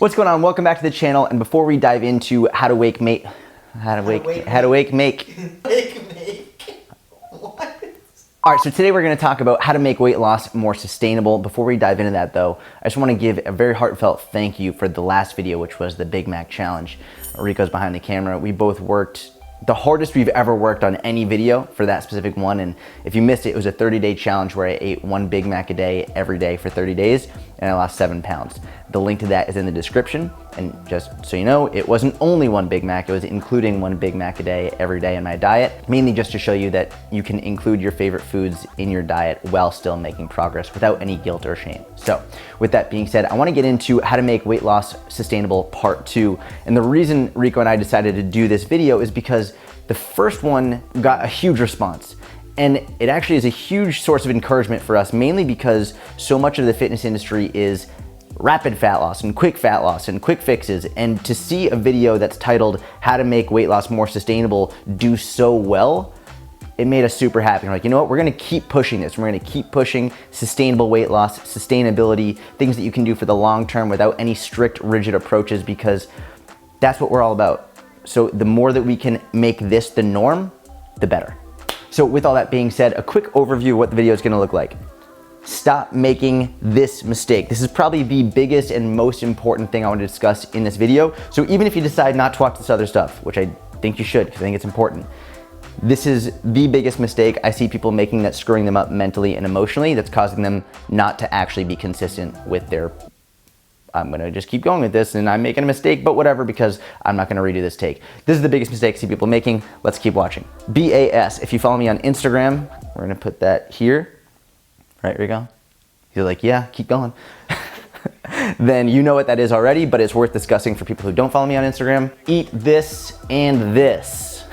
What's going on? Welcome back to the channel. And before we dive into how to make what? All right, so today we're going to talk about how to make weight loss more sustainable. Before we dive into that though, I just want to give a very heartfelt thank you for the last video, which was the Big Mac challenge. Rico's behind the camera. We both worked the hardest we've ever worked on any video for that specific one. And if you missed it, it was a 30-day challenge where I ate one Big Mac a day every day for 30 days and I lost 7 pounds. The link to that is in the description. And just so you know, it wasn't only one Big Mac, it was including one Big Mac a day every day in my diet, mainly just to show you that you can include your favorite foods in your diet while still making progress without any guilt or shame. So with that being said, I want to get into how to make weight loss sustainable part 2. And the reason Rico and I decided to do this video is because the first one got a huge response. And it actually is a huge source of encouragement for us, mainly because so much of the fitness industry is rapid fat loss and quick fixes. And to see a video that's titled how to make weight loss more sustainable do so well, it made us super happy. We're like, you know what, we're gonna keep pushing this. We're gonna keep pushing sustainable weight loss, sustainability, things that you can do for the long term without any strict, rigid approaches, because that's what we're all about. So the more that we can make this the norm, the better. So with all that being said, a quick overview of what the video is gonna look like. Stop making this mistake. This is probably the biggest and most important thing I want to discuss in this video. So even if you decide not to watch this other stuff, which I think you should, because I think it's important, this is the biggest mistake I see people making that's screwing them up mentally and emotionally, that's causing them not to actually be consistent with their, I'm gonna just keep going with this and I'm making a mistake, but whatever, because I'm not gonna redo this take. This is the biggest mistake I see people making. Let's keep watching. BAS, if you follow me on Instagram, we're gonna put that here. Right, Rico? You're like, yeah, keep going. Then you know what that is already, but it's worth discussing for people who don't follow me on Instagram. Eat this and this.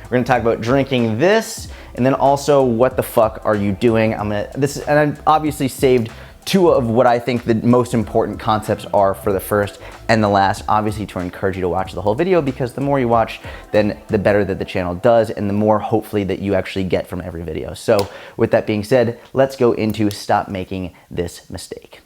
We're gonna talk about drinking this, and then also what the fuck are you doing? And I've obviously saved 2 of what I think the most important concepts are for the first and the last, obviously to encourage you to watch the whole video, because the more you watch, then the better that the channel does and the more hopefully that you actually get from every video. So with that being said, let's go into stop making this mistake.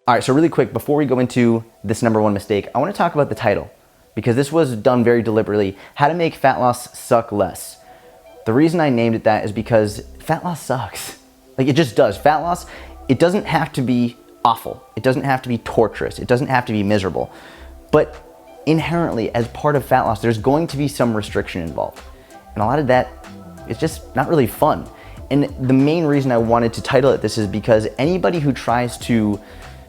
All right, so really quick, before we go into this #1 mistake, I wanna talk about the title, because this was done very deliberately, How to Make Fat Loss Suck Less. The reason I named it that is because fat loss sucks. Like, it just does. Fat loss, it doesn't have to be awful. It doesn't have to be torturous. It doesn't have to be miserable. But inherently, as part of fat loss, there's going to be some restriction involved. And a lot of that is just not really fun. And the main reason I wanted to title it this is because anybody who tries to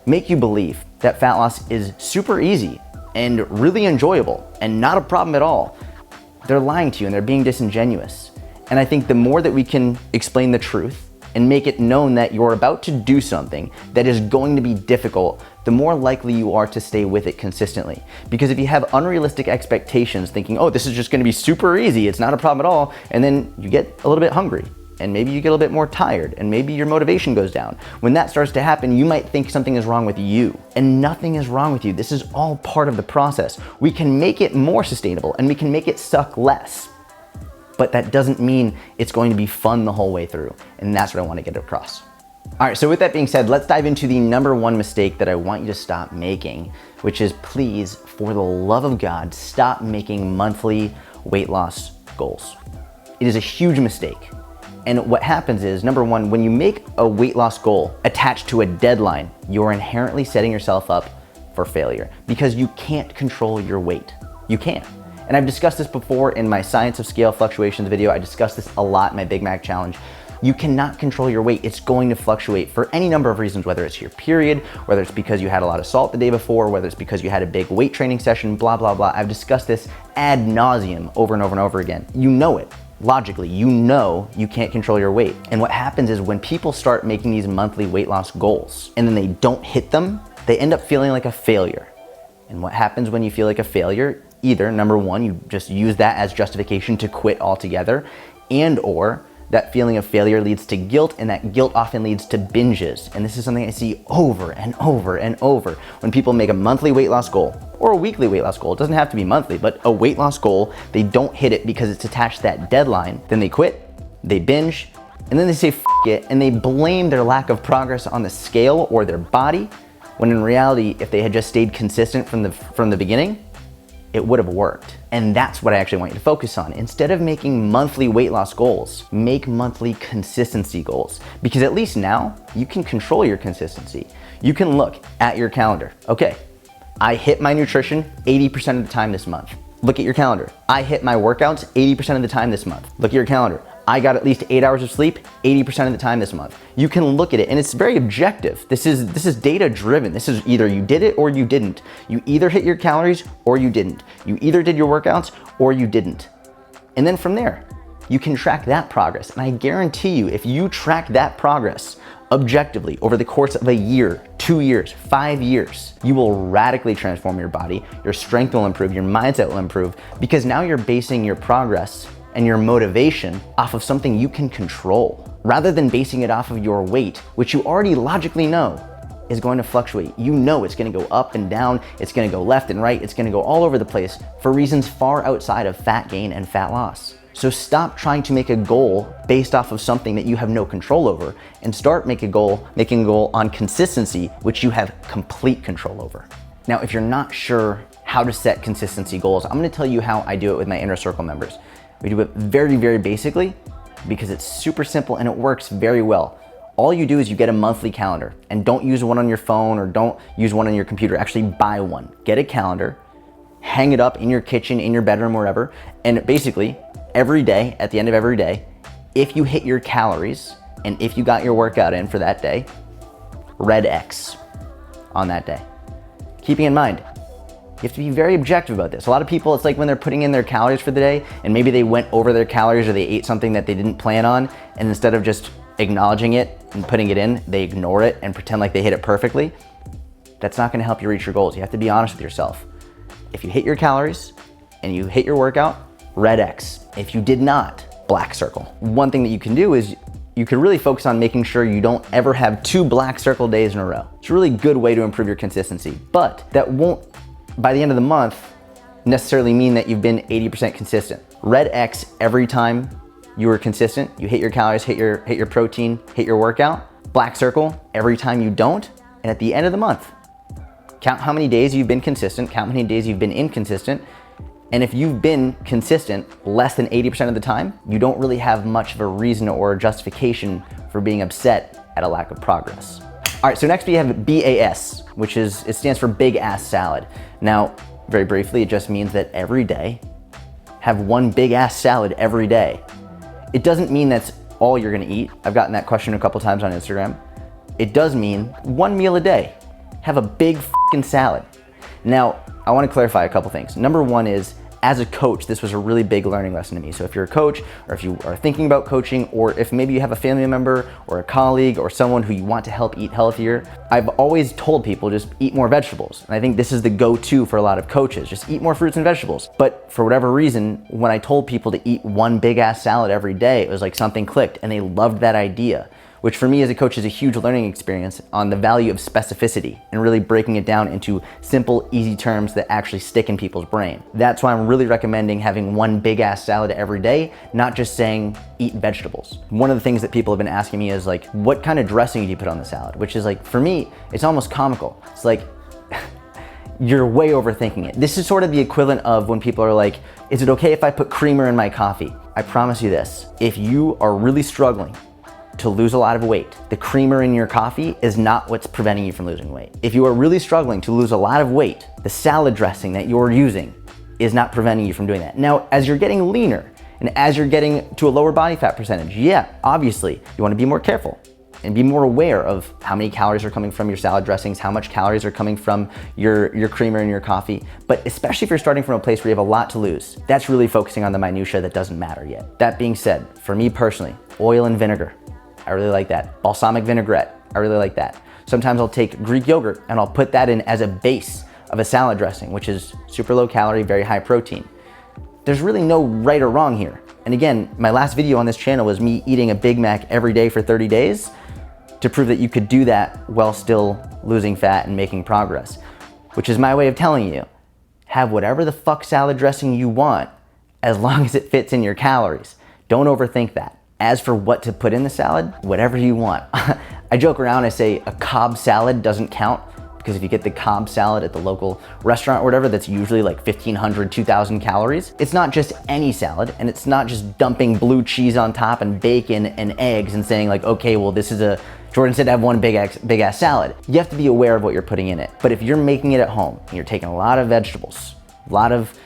make you believe that fat loss is super easy and really enjoyable and not a problem at all, they're lying to you and they're being disingenuous. And I think the more that we can explain the truth and make it known that you're about to do something that is going to be difficult, the more likely you are to stay with it consistently. Because if you have unrealistic expectations thinking, oh, this is just gonna be super easy, it's not a problem at all, and then you get a little bit hungry, and maybe you get a little bit more tired, and maybe your motivation goes down. When that starts to happen, you might think something is wrong with you, and nothing is wrong with you. This is all part of the process. We can make it more sustainable, and we can make it suck less, but that doesn't mean it's going to be fun the whole way through, and that's what I want to get across. All right, so with that being said, let's dive into the #1 mistake that I want you to stop making, which is, please, for the love of God, stop making monthly weight loss goals. It is a huge mistake. And what happens is, #1, when you make a weight loss goal attached to a deadline, you're inherently setting yourself up for failure, because you can't control your weight. You can't. And I've discussed this before in my Science of Scale Fluctuations video. I discussed this a lot in my Big Mac challenge. You cannot control your weight. It's going to fluctuate for any number of reasons, whether it's your period, whether it's because you had a lot of salt the day before, whether it's because you had a big weight training session, blah, blah, blah. I've discussed this ad nauseum over and over and over again. You know it. Logically, you know you can't control your weight. And what happens is when people start making these monthly weight loss goals and then they don't hit them, they end up feeling like a failure. And what happens when you feel like a failure? Either #1, you just use that as justification to quit altogether, and or That feeling of failure leads to guilt, and that guilt often leads to binges. And this is something I see over and over and over. When people make a monthly weight loss goal or a weekly weight loss goal, it doesn't have to be monthly, but a weight loss goal, they don't hit it because it's attached to that deadline. Then they quit, they binge, and then they say F it, and they blame their lack of progress on the scale or their body, when in reality, if they had just stayed consistent from the beginning, it would have worked. And that's what I actually want you to focus on. Instead of making monthly weight loss goals, make monthly consistency goals. Because at least now, you can control your consistency. You can look at your calendar. Okay, I hit my nutrition 80% of the time this month. Look at your calendar. I hit my workouts 80% of the time this month. Look at your calendar. I got at least 8 hours of sleep 80% of the time this month. You can look at it, and it's very objective. This is data driven. This is either you did it or you didn't. You either hit your calories or you didn't. You either did your workouts or you didn't. And then from there, you can track that progress. And I guarantee you, if you track that progress objectively over the course of a year, 2 years, 5 years, you will radically transform your body. Your strength will improve, your mindset will improve, because now you're basing your progress and your motivation off of something you can control, rather than basing it off of your weight, which you already logically know is going to fluctuate. You know it's gonna go up and down, it's gonna go left and right, it's gonna go all over the place for reasons far outside of fat gain and fat loss. So stop trying to make a goal based off of something that you have no control over, and start making a goal on consistency, which you have complete control over. Now, if you're not sure how to set consistency goals, I'm gonna tell you how I do it with my inner circle members. We do it very, very basically because it's super simple and it works very well. All you do is you get a monthly calendar, and don't use one on your phone or don't use one on your computer. Actually buy one. Get a calendar, hang it up in your kitchen, in your bedroom, wherever. And basically every day, at the end of every day, if you hit your calories and if you got your workout in for that day, red X on that day. Keeping in mind, you have to be very objective about this. A lot of people, it's like when they're putting in their calories for the day and maybe they went over their calories or they ate something that they didn't plan on, and instead of just acknowledging it and putting it in, they ignore it and pretend like they hit it perfectly. That's not gonna help you reach your goals. You have to be honest with yourself. If you hit your calories and you hit your workout, red X. If you did not, black circle. One thing that you can do is you can really focus on making sure you don't ever have 2 black circle days in a row. It's a really good way to improve your consistency, but that won't, by the end of the month, necessarily mean that you've been 80% consistent. Red X every time you were consistent, you hit your calories, hit your protein, hit your workout. Black circle every time you don't, and at the end of the month, count how many days you've been consistent, count how many days you've been inconsistent, and if you've been consistent less than 80% of the time, you don't really have much of a reason or a justification for being upset at a lack of progress. All right, so next we have BAS, which it stands for Big Ass Salad. Now, very briefly, it just means that every day, have one big ass salad every day. It doesn't mean that's all you're gonna eat. I've gotten that question a couple times on Instagram. It does mean one meal a day. Have a big fucking salad. Now, I wanna clarify a couple things. Number one is, as a coach, this was a really big learning lesson to me. So if you're a coach, or if you are thinking about coaching, or if maybe you have a family member or a colleague or someone who you want to help eat healthier, I've always told people just eat more vegetables. And I think this is the go-to for a lot of coaches, just eat more fruits and vegetables. But for whatever reason, when I told people to eat one big ass salad every day, it was like something clicked and they loved that idea, which for me as a coach is a huge learning experience on the value of specificity and really breaking it down into simple, easy terms that actually stick in people's brain. That's why I'm really recommending having one big ass salad every day, not just saying eat vegetables. One of the things that people have been asking me is like, what kind of dressing do you put on the salad? Which is like, for me, it's almost comical. It's like, you're way overthinking it. This is sort of the equivalent of when people are like, is it okay if I put creamer in my coffee? I promise you this, if you are really struggling to lose a lot of weight, the creamer in your coffee is not what's preventing you from losing weight. If you are really struggling to lose a lot of weight, the salad dressing that you're using is not preventing you from doing that. Now, as you're getting leaner and as you're getting to a lower body fat percentage, yeah, obviously you wanna be more careful and be more aware of how many calories are coming from your salad dressings, how much calories are coming from your creamer in your coffee. But especially if you're starting from a place where you have a lot to lose, that's really focusing on the minutia that doesn't matter yet. That being said, for me personally, oil and vinegar, I really like that. Balsamic vinaigrette, I really like that. Sometimes I'll take Greek yogurt and I'll put that in as a base of a salad dressing, which is super low calorie, very high protein. There's really no right or wrong here. And again, my last video on this channel was me eating a Big Mac every day for 30 days to prove that you could do that while still losing fat and making progress, which is my way of telling you, have whatever the fuck salad dressing you want as long as it fits in your calories. Don't overthink that. As for what to put in the salad, whatever you want. I joke around, I say a Cobb salad doesn't count, because if you get the Cobb salad at the local restaurant or whatever, that's usually like 1,500, 2,000 calories. It's not just any salad, and it's not just dumping blue cheese on top and bacon and eggs and saying like, okay, well this is Jordan said to have one big ass salad. You have to be aware of what you're putting in it. But if you're making it at home, and you're taking a lot of vegetables, a lot of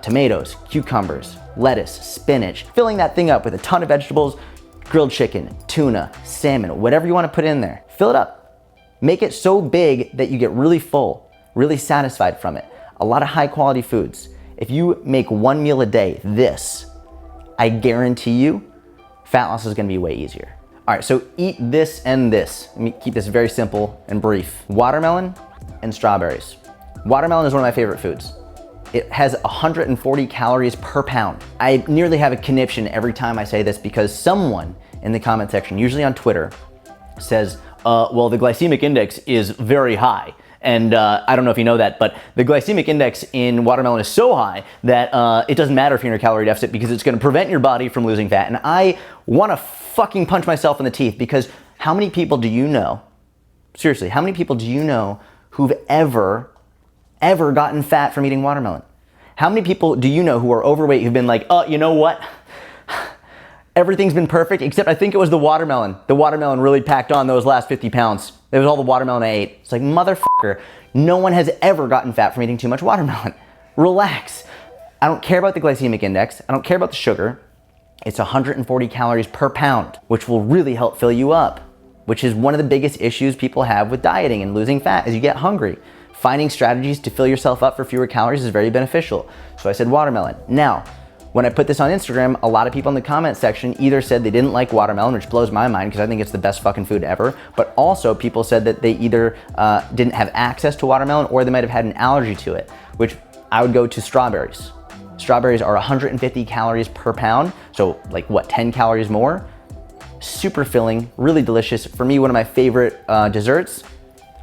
tomatoes, cucumbers, lettuce, spinach, filling that thing up with a ton of vegetables, grilled chicken, tuna, salmon, whatever you want to put in there, fill it up. Make it so big that you get really full, really satisfied from it. A lot of high quality foods. If you make one meal a day, I guarantee you, fat loss is gonna be way easier. All right, so eat this and this. Let me keep this very simple and brief. Watermelon and strawberries. Watermelon is one of my favorite foods. It has 140 calories per pound. I nearly have a conniption every time I say this because someone in the comment section, usually on Twitter, says, well, the glycemic index is very high. And I don't know if you know that, but the glycemic index in watermelon is so high that it doesn't matter if you're in a calorie deficit because it's gonna prevent your body from losing fat. And I wanna fucking punch myself in the teeth because how many people do you know, seriously, how many people do you know who've ever gotten fat from eating watermelon? How many people do you know who are overweight who've been like, oh, you know what? Everything's been perfect, except I think it was the watermelon. The watermelon really packed on those last 50 pounds. It was all the watermelon I ate. It's like, motherfucker, no one has ever gotten fat from eating too much watermelon. Relax. I don't care about the glycemic index. I don't care about the sugar. It's 140 calories per pound, which will really help fill you up, which is one of the biggest issues people have with dieting and losing fat is you get hungry. Finding strategies to fill yourself up for fewer calories is very beneficial. So I said watermelon. Now, when I put this on Instagram, a lot of people in the comment section either said they didn't like watermelon, which blows my mind because I think it's the best fucking food ever, but also people said that they either didn't have access to watermelon or they might have had an allergy to it, which I would go to strawberries. Strawberries are 150 calories per pound, so like what, 10 calories more? Super filling, really delicious. For me, one of my favorite desserts,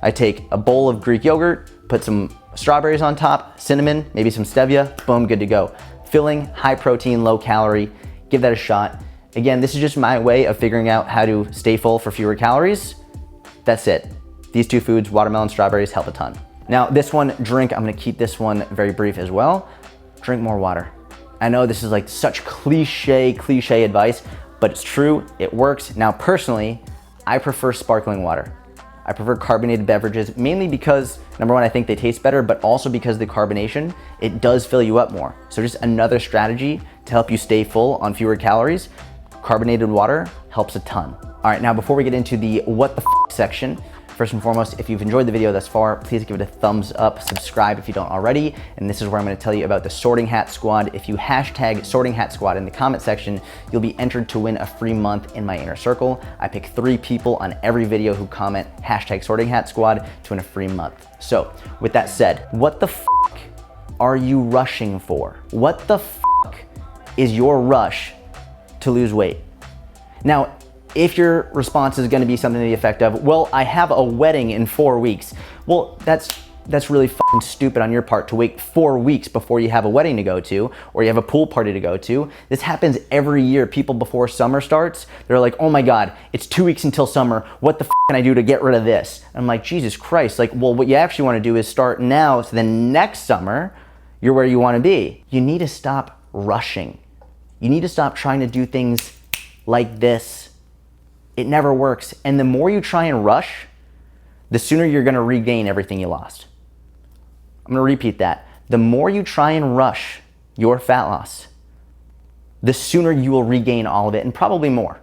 I take a bowl of Greek yogurt, put some strawberries on top, cinnamon, maybe some stevia, boom, good to go. Filling, high protein, low calorie, give that a shot. Again, this is just my way of figuring out how to stay full for fewer calories. That's it. These two foods, watermelon, strawberries, help a ton. Now this one, drink, I'm gonna keep this one very brief as well. Drink more water. I know this is like such cliche advice, but it's true, it works. Now personally, I prefer sparkling water. I prefer carbonated beverages, mainly because, number one, I think they taste better, but also because the carbonation, it does fill you up more. So just another strategy to help you stay full on fewer calories, carbonated water helps a ton. All right, now before we get into the what the f section, first and foremost, if you've enjoyed the video thus far, please give it a thumbs up, subscribe if you don't already, and this is where I'm gonna tell you about the Sorting Hat Squad. If you hashtag Sorting Hat Squad in the comment section, you'll be entered to win a free month in my inner circle. I pick 3 people on every video who comment hashtag Sorting Hat Squad to win a free month. So with that said, what the f are you rushing for? What the f is your rush to lose weight? Now, if your response is gonna be something to the effect of, well, I have a wedding in 4 weeks. Well, that's really fucking stupid on your part to wait 4 weeks before you have a wedding to go to, or you have a pool party to go to. This happens every year. People before summer starts, they're like, oh my God, it's 2 weeks until summer. What the f can I do to get rid of this? I'm like, Jesus Christ. Like, well, what you actually wanna do is start now, so then next summer, you're where you wanna be. You need to stop rushing. You need to stop trying to do things like this. It never works. And the more you try and rush, the sooner you're gonna regain everything you lost. I'm gonna repeat that. The more you try and rush your fat loss, the sooner you will regain all of it, and probably more.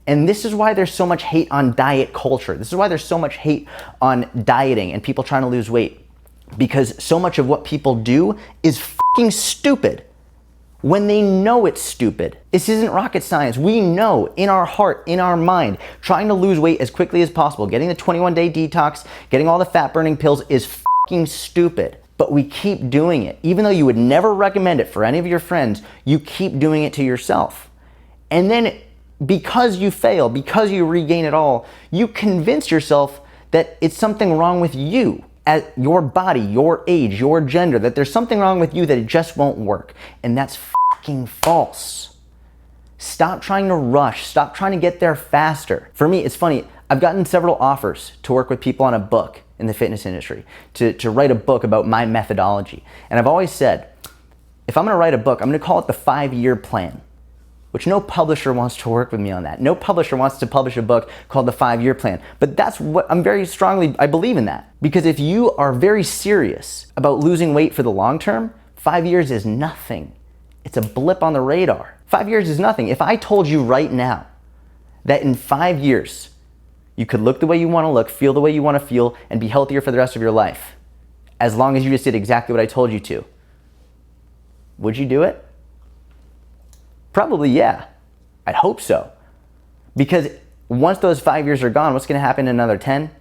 And this is why there's so much hate on diet culture. This is why there's so much hate on dieting and people trying to lose weight. Because so much of what people do is fucking stupid. When they know it's stupid. This isn't rocket science. We know in our heart, in our mind, trying to lose weight as quickly as possible, getting the 21-day detox, getting all the fat burning pills is fucking stupid. But we keep doing it. Even though you would never recommend it for any of your friends, you keep doing it to yourself. And then because you fail, because you regain it all, you convince yourself that it's something wrong with you, at your body, your age, your gender, that there's something wrong with you, that it just won't work. And that's fucking false. Stop trying to rush. Stop trying to get there faster. For me, it's funny. I've gotten several offers to work with people on a book in the fitness industry, to write a book about my methodology. And I've always said, if I'm gonna write a book, I'm gonna call it the 5-year plan, which no publisher wants to work with me on that. No publisher wants to publish a book called the 5-year plan. But that's what I'm very strongly, I believe in that. Because if you are very serious about losing weight for the long term, 5 years is nothing. It's a blip on the radar. 5 years is nothing. If I told you right now that in 5 years, you could look the way you want to look, feel the way you want to feel, and be healthier for the rest of your life, as long as you just did exactly what I told you to, would you do it? Probably, yeah. I'd hope so. Because once those 5 years are gone, what's going to happen in another 10,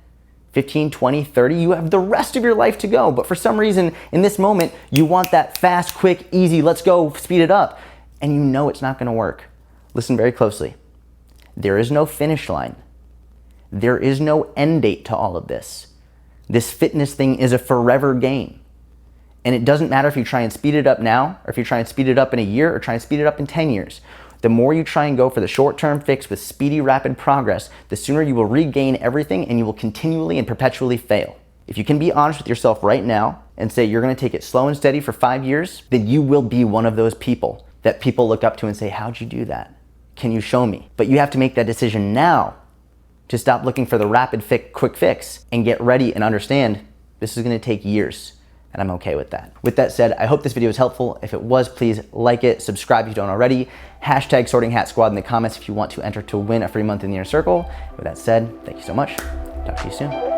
15, 20, 30? You have the rest of your life to go. But for some reason, in this moment, you want that fast, quick, easy, let's go, speed it up. And you know it's not going to work. Listen very closely. There is no finish line. There is no end date to all of this. This fitness thing is a forever game. And it doesn't matter if you try and speed it up now, or if you try and speed it up in a year, or try and speed it up in 10 years. The more you try and go for the short-term fix with speedy, rapid progress, the sooner you will regain everything, and you will continually and perpetually fail. If you can be honest with yourself right now and say you're gonna take it slow and steady for 5 years, then you will be one of those people that people look up to and say, how'd you do that? Can you show me? But you have to make that decision now to stop looking for the rapid quick fix and get ready and understand this is gonna take years. And I'm okay with that. With that said, I hope this video was helpful. If it was, please like it, subscribe if you don't already. Hashtag Sorting Hat Squad in the comments if you want to enter to win a free month in the inner circle. With that said, thank you so much. Talk to you soon.